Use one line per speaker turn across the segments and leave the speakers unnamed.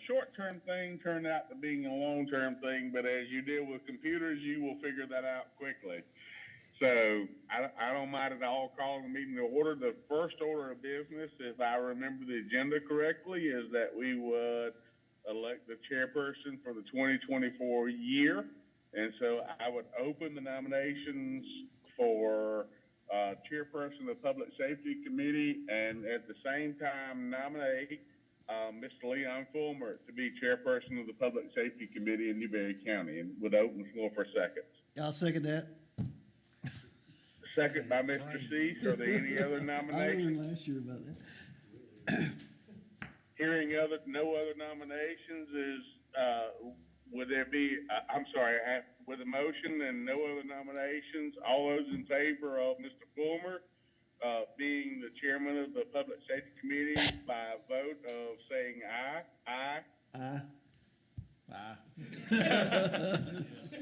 short-term thing turned out to being a long-term thing, but as you deal with computers, you will figure that out quickly. So I don't mind at all calling the meeting to order. The first order of business, if I remember the agenda correctly, is that we would elect the chairperson for the 2024 year. And so I would open the nominations for chairperson of the Public Safety Committee, and at the same time nominate Mr. Leon Fulmer to be chairperson of the Public Safety Committee in Newberry County, and would open the floor for seconds.
I'll second that.
Second by Mr. Cease. Are there any other
I
nominations?
learned last year about that.
Hearing no other nominations would there be, I'm sorry, with a motion and no other nominations, all those in favor of Mr. Fulmer being the chairman of the Public Safety Committee by a vote of saying aye? Aye.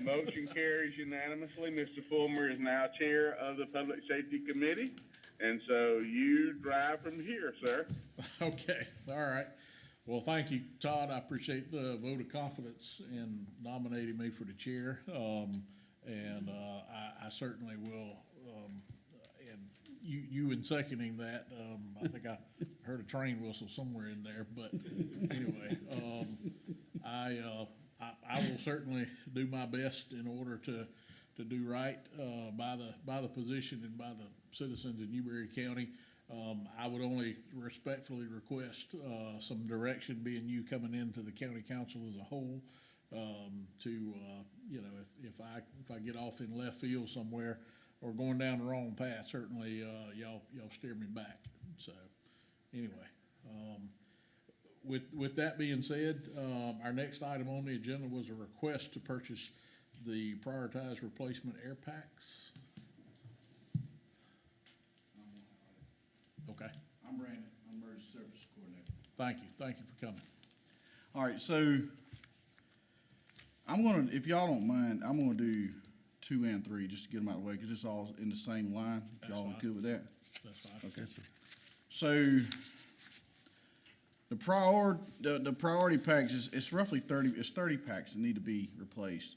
Motion carries unanimously. Mr. Fulmer is now chair of the Public Safety Committee, and so you drive from here, sir.
Okay, all right. Well, thank you, Todd. I appreciate the vote of confidence in nominating me for the chair. I certainly will, and you in seconding that, I think I heard a train whistle somewhere in there, but anyway, I will certainly do my best in order to do right by the position and by the citizens in Newberry County. I would only respectfully request some direction, being you coming into the county council as a whole, to if I get off in left field somewhere or going down the wrong path, certainly y'all steer me back. So anyway. With that being said, our next item on the agenda was a request to purchase the prioritized replacement air packs. Okay.
I'm Brandon. I'm emergency services coordinator.
Thank you for coming.
All right, so I'm gonna, if y'all don't mind, I'm gonna do 2 and 3 just to get them out of the way, because it's all in the same line. If y'all are good with that?
That's fine.
Okay. So the priority packs it's roughly 30 packs that need to be replaced.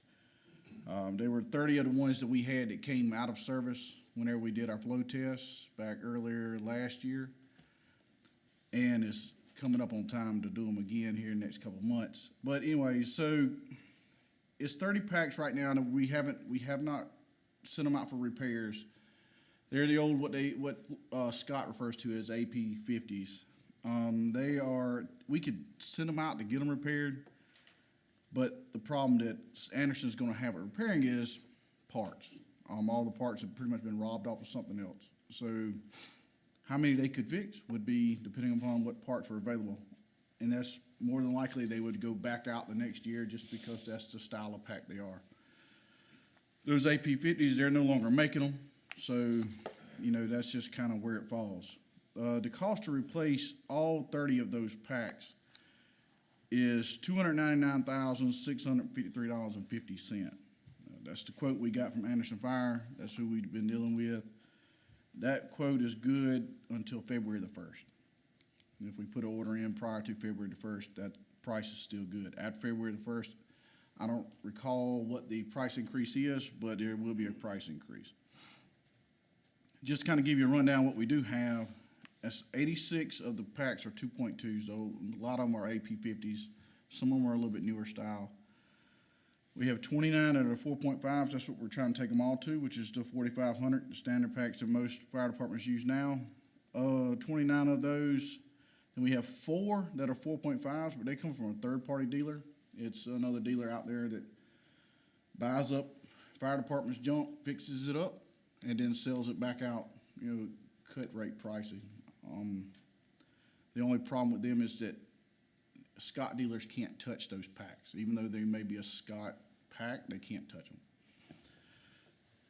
There were 30 of the ones that we had that came out of service whenever we did our flow tests back earlier last year, and it's coming up on time to do them again here in the next couple of months. But anyway, so it's 30 packs right now, and we have not sent them out for repairs. They're the old what Scott refers to as AP50s. We could send them out to get them repaired, but the problem that Anderson's going to have at repairing is parts. All the parts have pretty much been robbed off of something else. So how many they could fix would be depending upon what parts were available. And that's more than likely they would go back out the next year just because that's the style of pack they are. Those AP50s, they're no longer making them. So, that's just kind of where it falls. The cost to replace all 30 of those packs is $299,653.50. That's the quote we got from Anderson Fire. That's who we've been dealing with. That quote is good until February the 1st. And if we put an order in prior to February the 1st, that price is still good. After February the 1st, I don't recall what the price increase is, but there will be a price increase. Just kind of give you a rundown what we do have. That's 86 of the packs are 2.2s, though a lot of them are AP50s. Some of them are a little bit newer style. We have 29 that are 4.5s. That's what we're trying to take them all to, which is the 4,500, the standard packs that most fire departments use now. 29 of those. And we have 4 that are 4.5s, but they come from a third-party dealer. It's another dealer out there that buys up fire department's junk, fixes it up, and then sells it back out, cut rate pricing. The only problem with them is that Scott dealers can't touch those packs. Even though they may be a Scott pack, they can't touch them.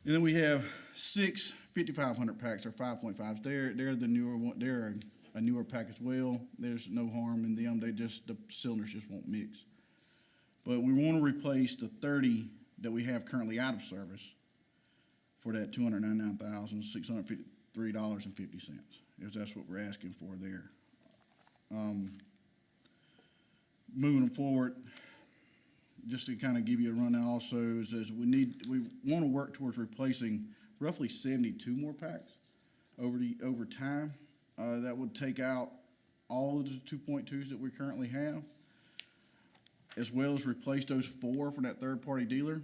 And then we have 6 5,500 packs, or 5.5s. They're the newer one. They're a newer pack as well. There's no harm in them. The cylinders just won't mix. But we want to replace the 30 that we have currently out of service for that $299,653.50, if that's what we're asking for there. moving forward, just to kind of give you a rundown also, is we want to work towards replacing roughly 72 more packs over time. That would take out all of the 2.2s that we currently have, as well as replace those 4 for that third-party dealer.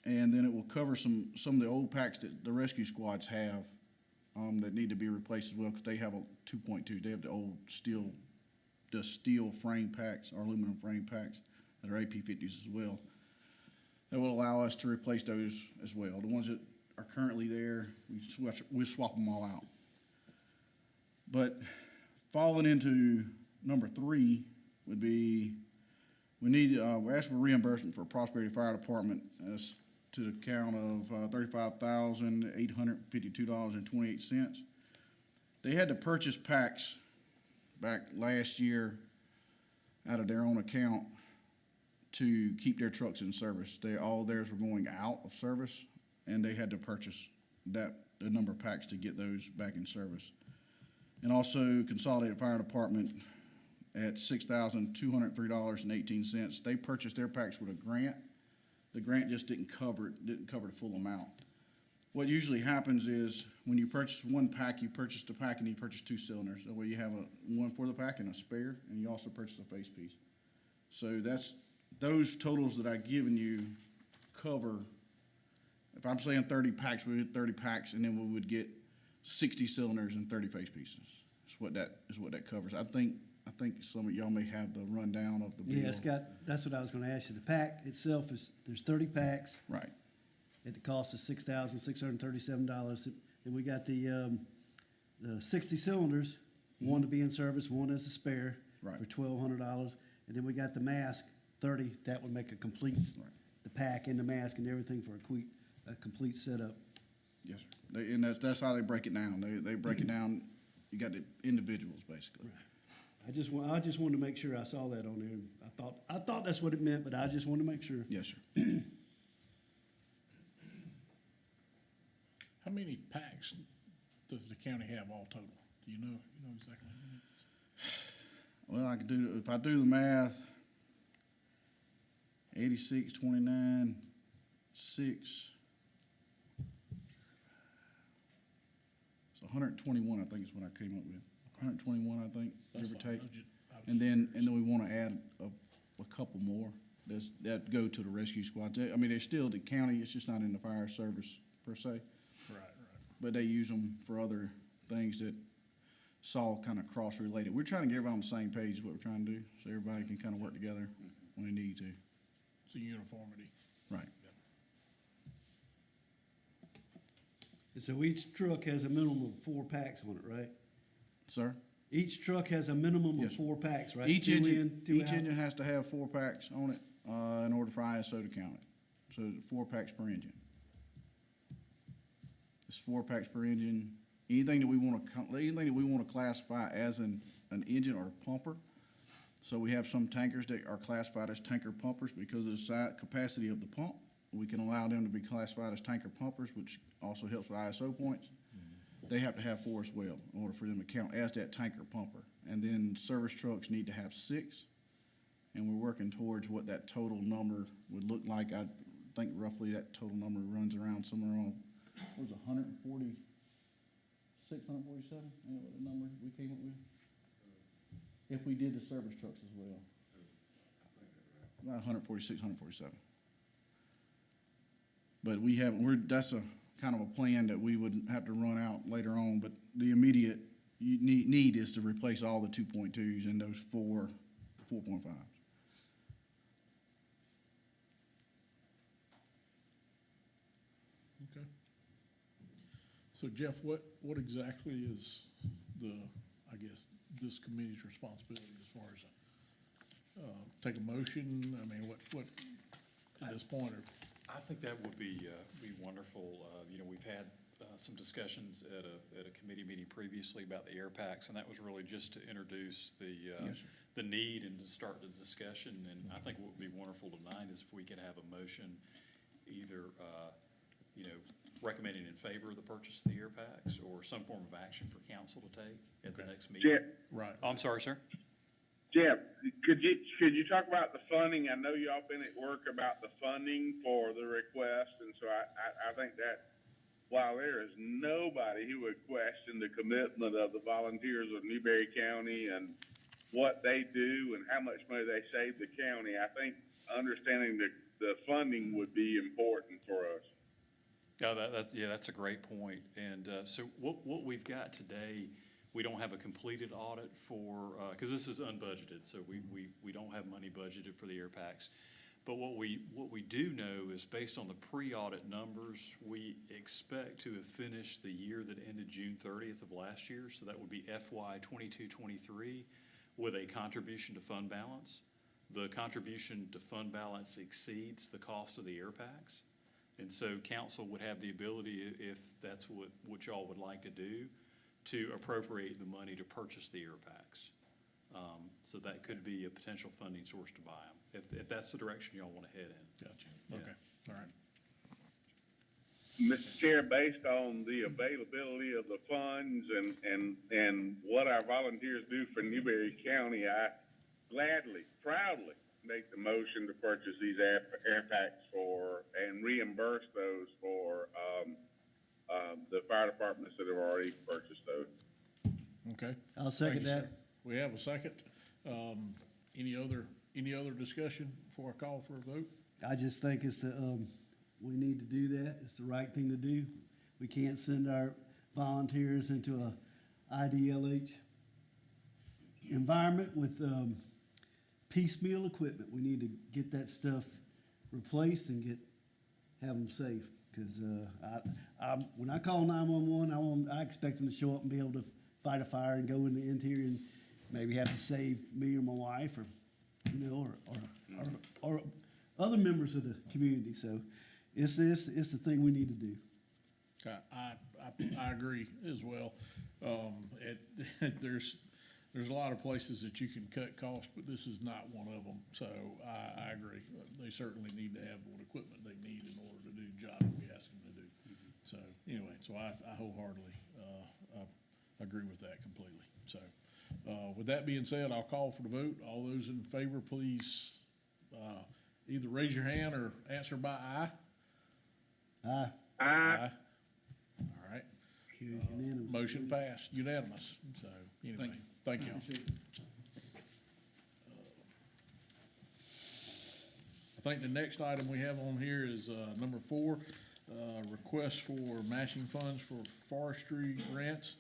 And then it will cover some of the old packs that the rescue squads have that need to be replaced as well, because they have a 2.2. They have the old steel frame packs or aluminum frame packs that are AP50s as well. That will allow us to replace those as well. The ones that are currently there, we swap them all out. But falling into number 3 would be, we're asking for reimbursement for Prosperity Fire Department as to the count of $35,852.28. They had to purchase packs back last year out of their own account to keep their trucks in service. All theirs were going out of service, and they had to purchase the number of packs to get those back in service. And also Consolidated Fire Department at $6,203.18. They purchased their packs with a grant. The grant just didn't cover the full amount. What usually happens is when you purchase one pack, you purchase the pack and you purchase 2 cylinders. That way you have one for the pack and a spare, and you also purchase a face piece. So those totals that I've given you cover, if I'm saying 30 packs, we get 30 packs, and then we would get 60 cylinders and 30 face pieces. Is what that covers. I think some of y'all may have the rundown of the bill.
Yeah, that's what I was gonna ask you. The pack itself there's 30 packs.
Right.
At the cost of $6,637. And we got the 60 cylinders, one to be in service, one as a spare.
Right.
For $1,200. And then we got the mask, 30. That would make a complete, the pack and the mask and everything for a complete setup.
Yes, sir. And that's how they break it down. They break it down. You got the individuals basically.
Right. I just wanted to make sure I saw that on there. I thought that's what it meant, but I just wanted to make sure.
Yes, sir.
How many packs does the county have all total? Do you know? You know exactly how many?
Well, if I do the math, 86, 29, 6. So 121, I think is what I came up with. 121, I think,
That's
give or
fine.
take.
I was just
And then we want to add a couple more that go to the rescue squads. I mean, they're still the county, it's just not in the fire service per se.
Right.
But they use them for other things that it's all kind of cross-related. We're trying to get everybody on the same page is what we're trying to do, so everybody can kind of work together when they need to.
It's a uniformity.
Right.
And so each truck has a minimum of 4 packs on it, right?
Sir?
Each truck has a minimum
Yes,
of
sir.
4 packs, right?
Each
2
engine,
in, 2
each
out?
engine has to have 4 packs on it, in order for ISO to count it. So 4 packs per engine. It's 4 packs per engine. Anything that we want to classify as an engine or a pumper. So we have some tankers that are classified as tanker pumpers because of the capacity of the pump. We can allow them to be classified as tanker pumpers, which also helps with ISO points. They have to have 4 as well in order for them to count as that tanker pumper. And then service trucks need to have 6. And we're working towards what that total number would look like. I think roughly that total number runs around somewhere on, what was it, 146, 147? You know what the number we came up with? If we did the service trucks as well. About 146, 147. But that's a kind of a plan that we would have to run out later on, but the immediate need is to replace all the 2.2s and those 4.5s.
Okay. So Jeff, what exactly is this committee's responsibility as far as, take a motion? I mean, what, at this point,
I think that would be wonderful. We've had some discussions at a committee meeting previously about the air packs, and that was really just to introduce the need and to start the discussion. And I think what would be wonderful tonight is if we could have a motion either, recommending in favor of the purchase of the air packs or some form of action for council to take at the next meeting.
right?
Oh, I'm sorry, sir.
Jeff, could you talk about the funding? I know y'all been at work about the funding for the request, and so I think that while there is nobody who would question the commitment of the volunteers of Newberry County and what they do and how much money they save the county, I think understanding the funding would be important for us.
That's a great point. And so what we've got today, we don't have a completed audit for, because this is unbudgeted, so we don't have money budgeted for the air packs. But what we do know is based on the pre-audit numbers, we expect to have finished the year that ended June 30th of last year. So that would be FY 22-23 with a contribution to fund balance. The contribution to fund balance exceeds the cost of the air packs. And so council would have the ability, if that's what y'all would like to do, to appropriate the money to purchase the air packs. So that could be a potential funding source to buy them, if that's the direction y'all want to head in.
Gotcha.
Yeah.
Okay, all right.
Mr. Chair, based on the availability of the funds and what our volunteers do for Newberry County, I gladly, proudly make the motion to purchase these air packs and reimburse those for the fire departments that have already purchased those.
Okay.
I'll second
Thank you,
that.
sir. We have a second. Any other discussion before I call for a vote?
I just think it's we need to do that. It's the right thing to do. We can't send our volunteers into a IDLH environment with piecemeal equipment. We need to get that stuff replaced and have them safe. Because when I call 911, I expect them to show up and be able to fight a fire and go in the interior and maybe have to save me or my wife or or other members of the community. So it's the thing we need to do.
I agree as well. There's a lot of places that you can cut costs, but this is not one of them. So I agree. They certainly need to have what equipment they need in order to do the job that we ask them to do. So anyway, I wholeheartedly agree with that completely. So with that being said, I'll call for the vote. All those in favor, please either raise your hand or answer by aye.
Aye.
Aye. All right.
Carries unanimous.
Motion passed, unanimous. So anyway, thank you. I think the next item we have on here is number 4, request for matching funds for forestry grants.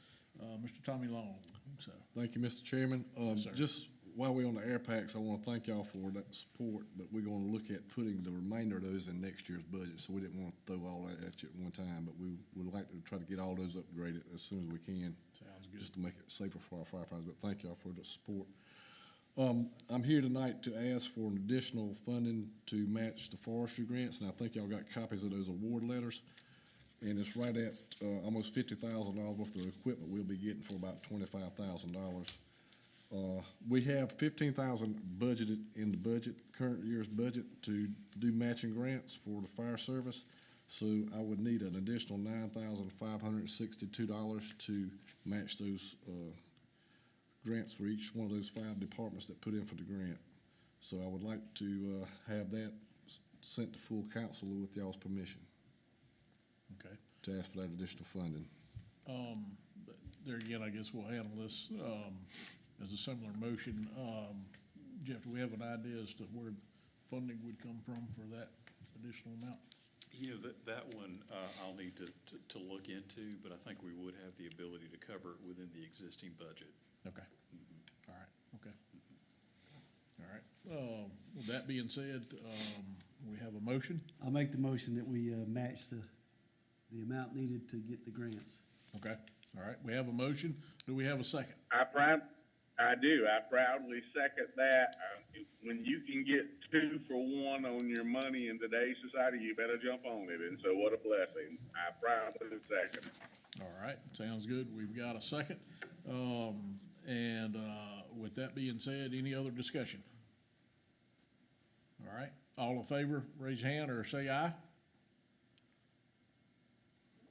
Mr. Tommy Long. So
Thank you, Mr. Chairman.
Yes, sir.
Just while we're on the air packs, I want to thank y'all for that support, but we're going to look at putting the remainder of those in next year's budget, so we didn't want to throw all that at you at one time, but we would like to try to get all those upgraded as soon as we can.
Sounds good.
Just to make it safer for our firefighters, but thank y'all for the support. I'm here tonight to ask for an additional funding to match the forestry grants, and I think y'all got copies of those award letters. And it's right at almost $50,000 worth of equipment we'll be getting for about $25,000. We have $15,000 budgeted in the current year's budget to do matching grants for the fire service. So I would need an additional $9,562 to match those grants for each one of those 5 departments that put in for the grant. So I would like to have that sent to full council with y'all's permission
Okay.
to ask for that additional funding.
But there again, I guess we'll handle this as a similar motion. Jeff, do we have an idea as to where funding would come from for that additional amount?
That one I'll need to look into, but I think we would have the ability to cover it within the existing budget.
Okay. All right, okay. All right. With that being said, we have a motion.
I'll make the motion that we match the amount needed to get the grants.
Okay. All right, we have a motion. Do we have a second?
I do. I proudly second that. When you can get 2 for 1 on your money in today's society, you better jump on it. And so what a blessing. I proudly second it.
All right, sounds good. We've got a second. And with that being said, any other discussion? All right, all in favor, raise your hand or say aye.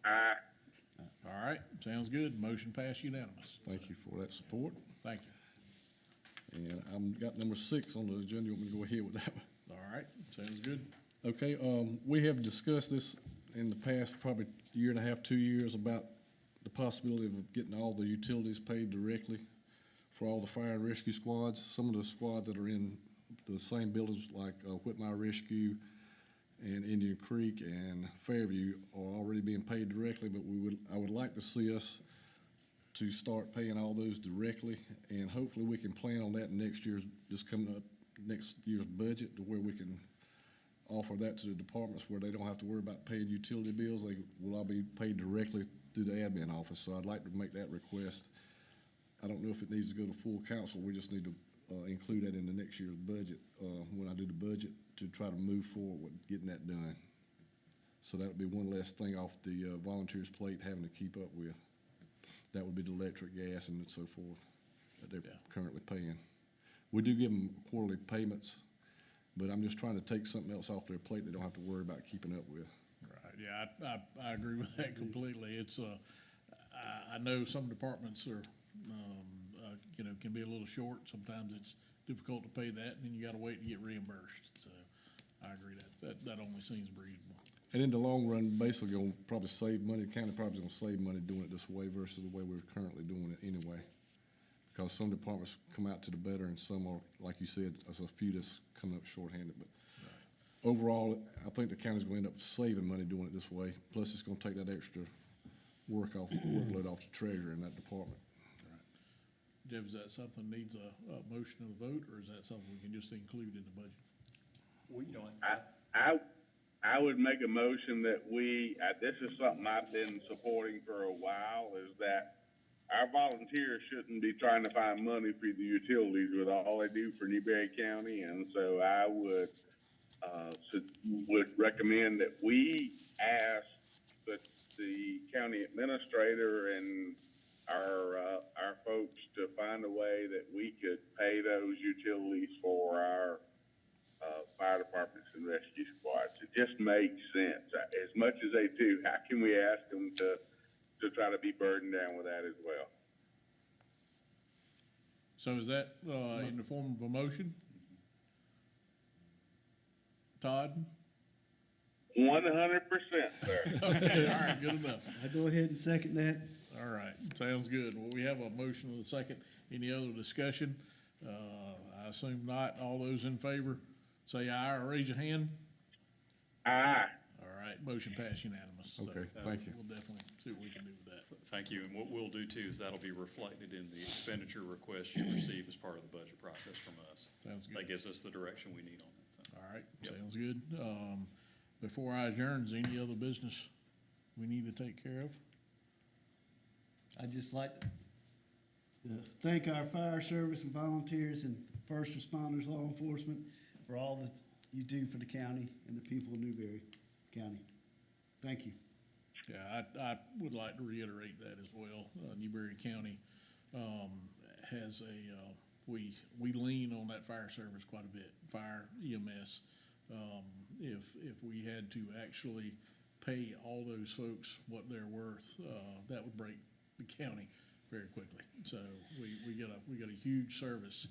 Aye.
All right, sounds good. Motion passed unanimous.
Thank you for that support.
Thank
And I'm got number 6 on the agenda. You want me to go ahead with that one?
All right, sounds good.
Okay, we have discussed this in the past, probably year and a half, 2 years, about the possibility of getting all the utilities paid directly for all the fire and rescue squads. Some of the squads that are in the same buildings, like Whitmire Rescue and Indian Creek and Fairview, are already being paid directly, but I would like to see us to start paying all those directly, and hopefully we can plan on that in next year's budget, to where we can offer that to the departments where they don't have to worry about paying utility bills. They will all be paid directly through the admin office, so I'd like to make that request. I don't know if it needs to go to full council. We just need to include that in the next year's budget, when I do the budget, to try to move forward with getting that done. So that would be one less thing off the volunteers' plate having to keep up with. That would be the electric, gas, and so forth that they're currently paying. We do give them quarterly payments, but I'm just trying to take something else off their plate they don't have to worry about keeping up with.
Right, yeah, I agree with that completely. It's, I know some departments are, can be a little short. Sometimes it's difficult to pay that, and then you gotta wait to get reimbursed. So I agree that only seems reasonable.
And in the long run, basically gonna probably save money, the county probably gonna save money doing it this way versus the way we're currently doing it anyway. Because some departments come out to the better, and some are, like you said, there's a few that's coming up shorthanded, but overall, I think the county's gonna end up saving money doing it this way. Plus, it's gonna take that extra workload off the treasurer in that department.
Jeb, is that something that needs a motion of the vote, or is that something we can just include in the budget?
Well, you know,
I would make a motion that this is something I've been supporting for a while, is that our volunteers shouldn't be trying to find money for the utilities with all they do for Newberry County. And so I would recommend that we ask the county administrator and our folks to find a way that we could pay those utilities for our fire departments and rescue squads. It just makes sense. As much as they do, how can we ask them to try to be burdened down with that as well?
So is that in the form of a motion? Todd?
100%, sir.
Okay, all right, good enough.
I go ahead and second that.
All right, sounds good. Well, we have a motion and a second. Any other discussion? I assume not. All those in favor, say aye or raise your hand.
Aye.
All right, motion passed unanimous. So,
Okay, thank you.
We'll definitely see what we can do with that.
thank you, and what we'll do too is that'll be reflected in the expenditure request you receive as part of the budget process from us.
Sounds good.
That gives us the direction we need on that, so.
All right,
Yep.
sounds good. Before I adjourn, is there any other business we need to take care of?
I'd just like to thank our fire service and volunteers and first responders, law enforcement, for all that you do for the county and the people of Newberry County. Thank you.
Yeah, I would like to reiterate that as well. Newberry County has we lean on that fire service quite a bit, fire, EMS. If we had to actually pay all those folks what they're worth, that would break the county very quickly. So we get a huge service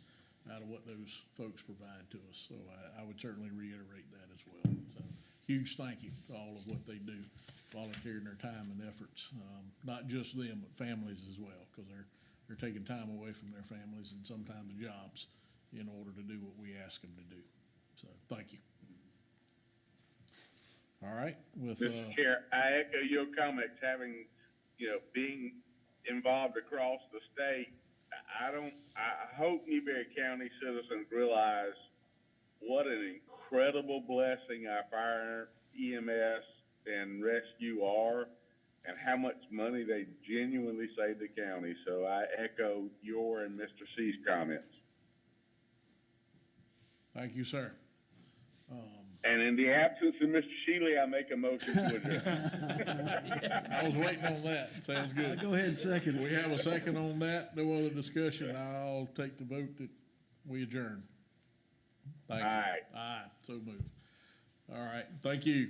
out of what those folks provide to us. So I would certainly reiterate that as well. So huge thank you to all of what they do, volunteering their time and efforts, not just them, but families as well, because they're taking time away from their families and sometimes jobs in order to do what we ask them to do. So thank you. All right, with
Mr. Chair, I echo your comments, having, being involved across the state. I hope Newberry County citizens realize what an incredible blessing our fire, EMS, and rescue are, and how much money they genuinely save the county. So I echo your and Mr. C's comments.
thank you, sir.
And in the absence of Mr. Shealy, I make a motion to adjourn.
I was waiting on that. Sounds good.
Go ahead and second
We
it.
have a second on that. No other discussion. I'll take the vote that we adjourn. Thank you.
Aye.
Aye, so moved. All right, thank you.